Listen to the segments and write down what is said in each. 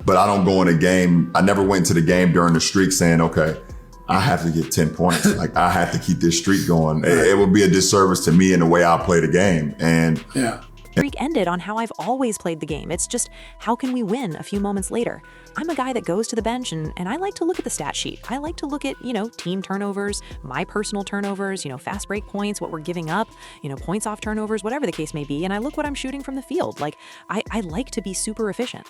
but I don't go in a game. I never went to the game during the streak saying, okay, I have to get 10 points. Like, I have to keep this streak going. It would be a disservice to me in the way I play the game. And streak ended on how I've always played the game. It's just, how can we win a few moments later? I'm a guy that goes to the bench and I like to look at the stat sheet. I like to look at, team turnovers, my personal turnovers, fast break points, what we're giving up, points off turnovers, whatever the case may be. And I look what I'm shooting from the field. Like, I like to be super efficient.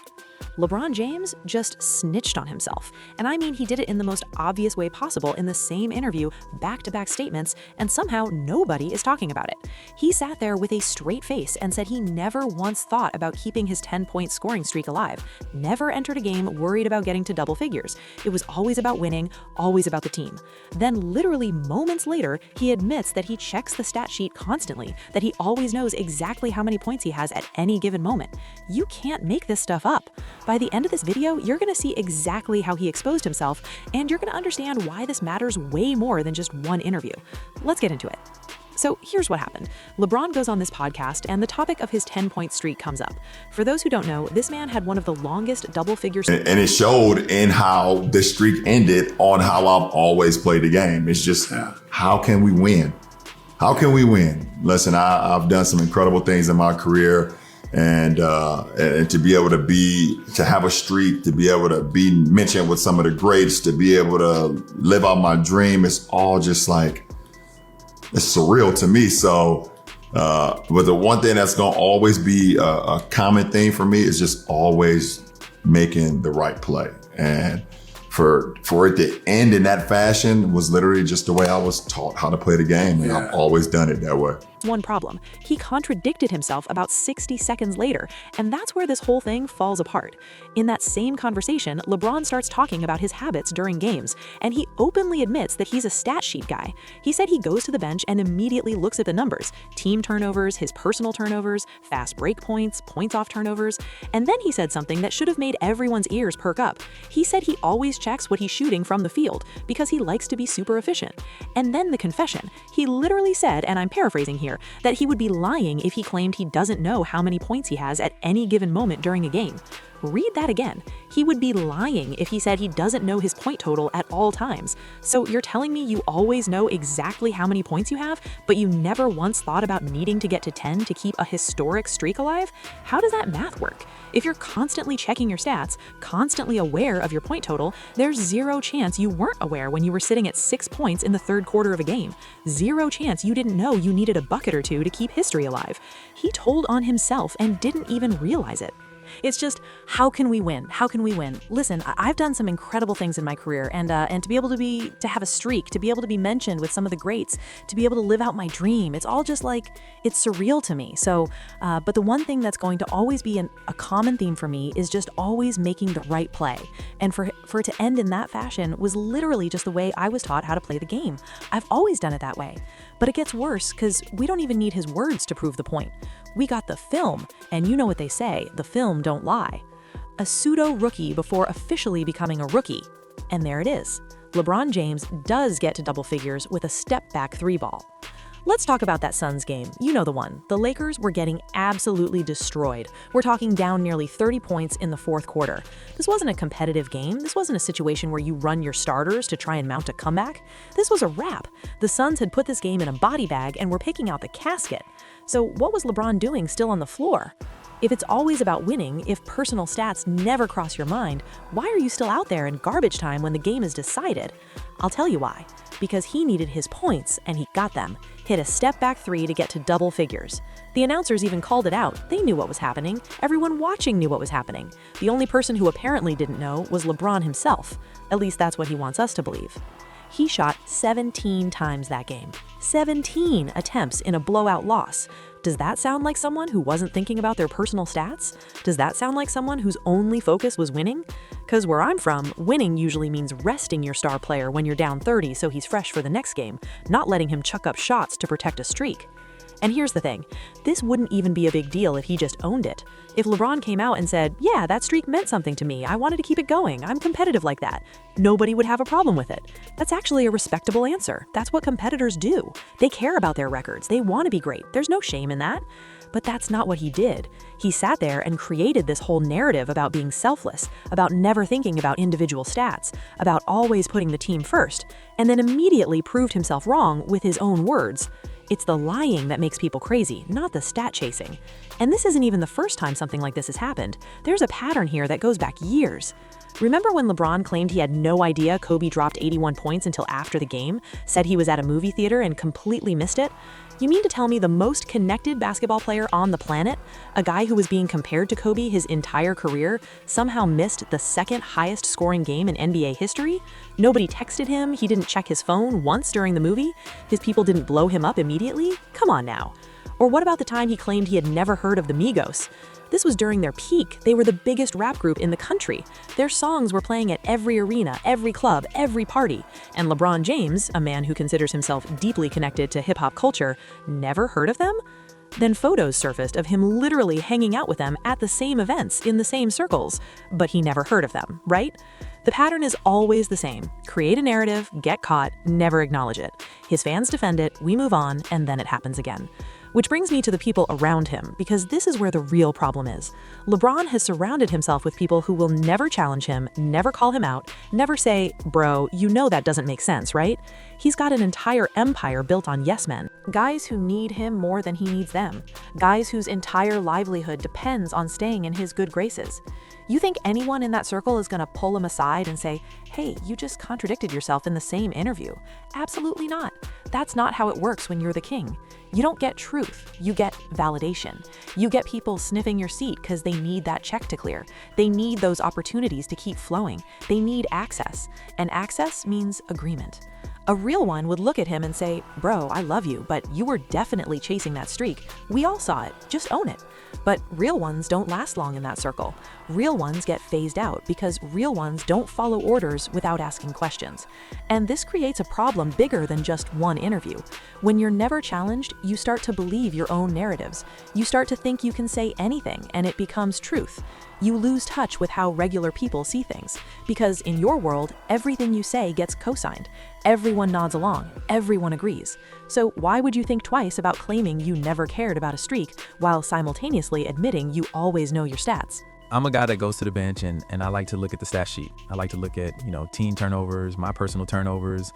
LeBron James just snitched on himself. And I mean, he did it in the most obvious way possible in the same interview, back-to-back statements, and somehow nobody is talking about it. He sat there with a straight face and said he never once thought about keeping his 10-point scoring streak alive, never entered a game worried about getting to double figures. It was always about winning, always about the team. Then literally moments later, he admits that he checks the stat sheet constantly, that he always knows exactly how many points he has at any given moment. You can't make this stuff up. By the end of this video, you're going to see exactly how he exposed himself, and you're going to understand why this matters way more than just one interview. Let's get into it. So here's what happened. LeBron goes on this podcast, and the topic of his 10-point streak comes up. For those who don't know, this man had one of the longest double-figure and it showed in how the streak ended on how I've always played the game. It's just, how can we win? How can we win? Listen, I've done some incredible things in my career. And to be able to have a streak, to be able to be mentioned with some of the greats, to be able to live out my dream, it's all just like, it's surreal to me. So, but the one thing that's going to always be a common thing for me is just always making the right play. And for it to end in that fashion was literally just the way I was taught how to play the game. And I've always done it that way. One problem. He contradicted himself about 60 seconds later, and that's where this whole thing falls apart. In that same conversation, LeBron starts talking about his habits during games, and he openly admits that he's a stat sheet guy. He said he goes to the bench and immediately looks at the numbers, team turnovers, his personal turnovers, fast break points, points off turnovers, and then he said something that should have made everyone's ears perk up. He said he always checks what he's shooting from the field because he likes to be super efficient. And then the confession. He literally said, and I'm paraphrasing here, that he would be lying if he claimed he doesn't know how many points he has at any given moment during a game. Read that again. He would be lying if he said he doesn't know his point total at all times. So you're telling me you always know exactly how many points you have, but you never once thought about needing to get to 10 to keep a historic streak alive? How does that math work? If you're constantly checking your stats, constantly aware of your point total, there's zero chance you weren't aware when you were sitting at 6 points in the third quarter of a game. Zero chance you didn't know you needed a bucket or two to keep history alive. He told on himself and didn't even realize it. It's just, how can we win? How can we win? Listen, I've done some incredible things in my career, and to be able to have a streak, to be able to be mentioned with some of the greats, to be able to live out my dream, it's all just like, it's surreal to me. So, but the one thing that's going to always be a common theme for me is just always making the right play. And for it to end in that fashion was literally just the way I was taught how to play the game. I've always done it that way. But it gets worse because we don't even need his words to prove the point. We got the film, and you know what they say, the film don't lie. A pseudo-rookie before officially becoming a rookie. And there it is. LeBron James does get to double figures with a step-back 3-ball. Let's talk about that Suns game. You know the one. The Lakers were getting absolutely destroyed. We're talking down nearly 30 points in the fourth quarter. This wasn't a competitive game. This wasn't a situation where you run your starters to try and mount a comeback. This was a wrap. The Suns had put this game in a body bag and were picking out the casket. So what was LeBron doing still on the floor? If it's always about winning, if personal stats never cross your mind, why are you still out there in garbage time when the game is decided? I'll tell you why. Because he needed his points, and he got them. Hit a step-back 3 to get to double figures. The announcers even called it out. They knew what was happening. Everyone watching knew what was happening. The only person who apparently didn't know was LeBron himself. At least that's what he wants us to believe. He shot 17 times that game. 17 attempts in a blowout loss. Does that sound like someone who wasn't thinking about their personal stats? Does that sound like someone whose only focus was winning? Because where I'm from, winning usually means resting your star player when you're down 30 so he's fresh for the next game, not letting him chuck up shots to protect a streak. And here's the thing, this wouldn't even be a big deal if he just owned it. If LeBron came out and said, yeah, that streak meant something to me, I wanted to keep it going, I'm competitive like that, nobody would have a problem with it. That's actually a respectable answer. That's what competitors do. They care about their records. They want to be great. There's no shame in that. But that's not what he did. He sat there and created this whole narrative about being selfless, about never thinking about individual stats, about always putting the team first, and then immediately proved himself wrong with his own words. It's the lying that makes people crazy, not the stat chasing. And this isn't even the first time something like this has happened. There's a pattern here that goes back years. Remember when LeBron claimed he had no idea Kobe dropped 81 points until after the game, said he was at a movie theater and completely missed it? You mean to tell me the most connected basketball player on the planet, a guy who was being compared to Kobe his entire career, somehow missed the second highest scoring game in NBA history? Nobody texted him, he didn't check his phone once during the movie, his people didn't blow him up immediately? Come on now. Or what about the time he claimed he had never heard of the Migos? This was during their peak. They were the biggest rap group in the country. Their songs were playing at every arena, every club, every party. And LeBron James, a man who considers himself deeply connected to hip-hop culture, never heard of them? Then photos surfaced of him literally hanging out with them at the same events, in the same circles, but he never heard of them, right? The pattern is always the same. Create a narrative, get caught, never acknowledge it. His fans defend it, we move on, and then it happens again. Which brings me to the people around him, because this is where the real problem is. LeBron has surrounded himself with people who will never challenge him, never call him out, never say, bro, you know that doesn't make sense, right? He's got an entire empire built on yes men. Guys who need him more than he needs them. Guys whose entire livelihood depends on staying in his good graces. You think anyone in that circle is going to pull him aside and say, hey, you just contradicted yourself in the same interview? Absolutely not. That's not how it works when you're the king. You don't get truth, you get validation. You get people sniffing your seat because they need that check to clear. They need those opportunities to keep flowing. They need access, and access means agreement. A real one would look at him and say, bro, I love you, but you were definitely chasing that streak. We all saw it, just own it. But real ones don't last long in that circle. Real ones get phased out because real ones don't follow orders without asking questions. And this creates a problem bigger than just one interview. When you're never challenged, you start to believe your own narratives. You start to think you can say anything and it becomes truth. You lose touch with how regular people see things, because in your world, everything you say gets co-signed. Everyone nods along, everyone agrees. So why would you think twice about claiming you never cared about a streak while simultaneously admitting you always know your stats? I'm a guy that goes to the bench and I like to look at the stat sheet. I like to look at, team turnovers, my personal turnovers,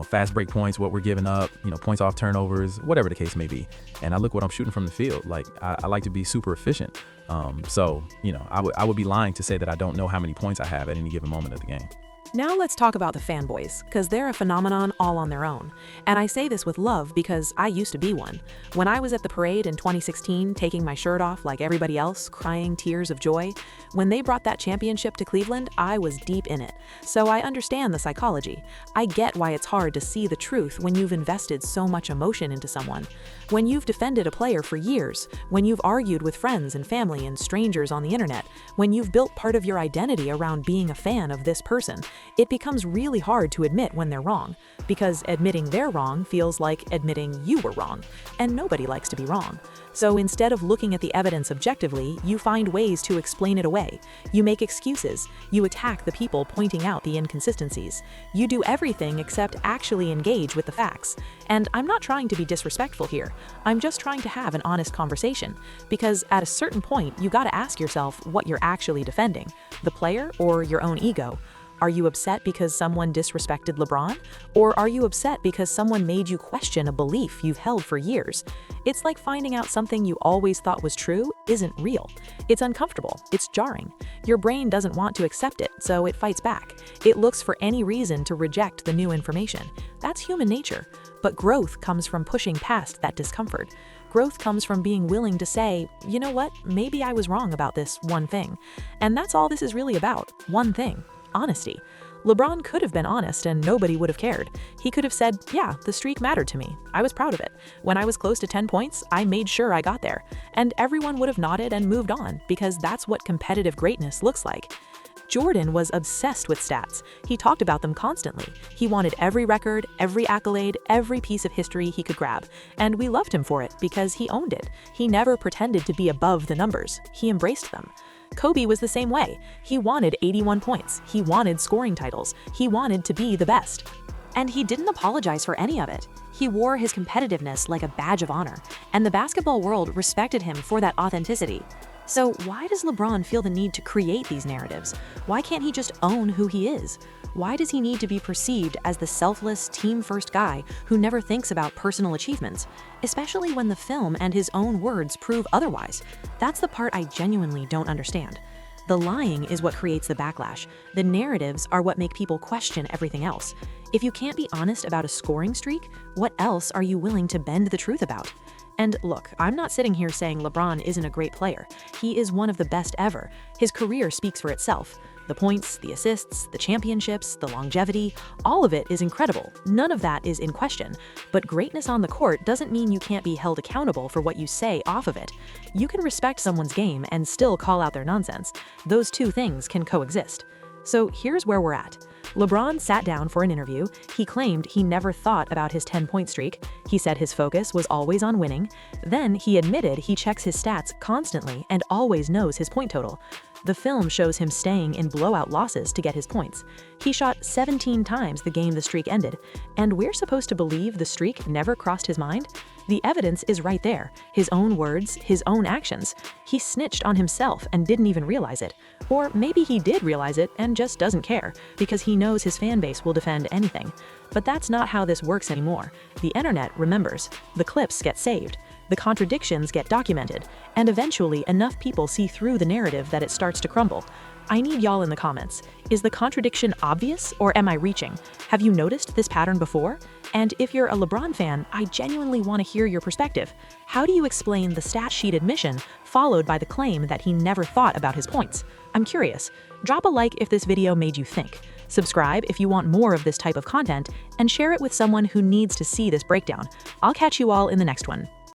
fast break points, what we're giving up, points off turnovers, whatever the case may be. And I look what I'm shooting from the field. Like, I like to be super efficient. I would be lying to say that I don't know how many points I have at any given moment of the game. Now let's talk about the fanboys, because they're a phenomenon all on their own. And I say this with love because I used to be one. When I was at the parade in 2016, taking my shirt off like everybody else, crying tears of joy, when they brought that championship to Cleveland, I was deep in it. So I understand the psychology. I get why it's hard to see the truth when you've invested so much emotion into someone. When you've defended a player for years, when you've argued with friends and family and strangers on the internet, when you've built part of your identity around being a fan of this person, it becomes really hard to admit when they're wrong, because admitting they're wrong feels like admitting you were wrong, and nobody likes to be wrong. So instead of looking at the evidence objectively, you find ways to explain it away. You make excuses. You attack the people pointing out the inconsistencies. You do everything except actually engage with the facts. And I'm not trying to be disrespectful here. I'm just trying to have an honest conversation, because at a certain point, you gotta ask yourself what you're actually defending, the player or your own ego. Are you upset because someone disrespected LeBron? Or are you upset because someone made you question a belief you've held for years? It's like finding out something you always thought was true isn't real. It's uncomfortable. It's jarring. Your brain doesn't want to accept it, so it fights back. It looks for any reason to reject the new information. That's human nature. But growth comes from pushing past that discomfort. Growth comes from being willing to say, you know what, maybe I was wrong about this one thing. And that's all this is really about, one thing. Honesty. LeBron could have been honest and nobody would have cared. He could have said, yeah, the streak mattered to me. I was proud of it. When I was close to 10 points, I made sure I got there. And everyone would have nodded and moved on, because that's what competitive greatness looks like. Jordan was obsessed with stats. He talked about them constantly. He wanted every record, every accolade, every piece of history he could grab. And we loved him for it because he owned it. He never pretended to be above the numbers. He embraced them. Kobe was the same way. He wanted 81 points. He wanted scoring titles. He wanted to be the best. And he didn't apologize for any of it. He wore his competitiveness like a badge of honor, and the basketball world respected him for that authenticity. So why does LeBron feel the need to create these narratives? Why can't he just own who he is? Why does he need to be perceived as the selfless, team-first guy who never thinks about personal achievements, especially when the film and his own words prove otherwise? That's the part I genuinely don't understand. The lying is what creates the backlash. The narratives are what make people question everything else. If you can't be honest about a scoring streak, what else are you willing to bend the truth about? And look, I'm not sitting here saying LeBron isn't a great player. He is one of the best ever. His career speaks for itself. The points, the assists, the championships, the longevity, all of it is incredible. None of that is in question. But greatness on the court doesn't mean you can't be held accountable for what you say off of it. You can respect someone's game and still call out their nonsense. Those two things can coexist. So here's where we're at. LeBron sat down for an interview. He claimed he never thought about his 10-point streak. He said his focus was always on winning. Then he admitted he checks his stats constantly and always knows his point total. The film shows him staying in blowout losses to get his points. He shot 17 times the game the streak ended, and we're supposed to believe the streak never crossed his mind? The evidence is right there. His own words, his own actions. He snitched on himself and didn't even realize it. Or maybe he did realize it and just doesn't care, because he knows his fan base will defend anything. But that's not how this works anymore. The internet remembers. The clips get saved. The contradictions get documented, and eventually enough people see through the narrative that it starts to crumble. I need y'all in the comments. Is the contradiction obvious, or am I reaching? Have you noticed this pattern before? And if you're a LeBron fan, I genuinely want to hear your perspective. How do you explain the stat sheet admission followed by the claim that he never thought about his points? I'm curious. Drop a like if this video made you think. Subscribe if you want more of this type of content, and share it with someone who needs to see this breakdown. I'll catch you all in the next one.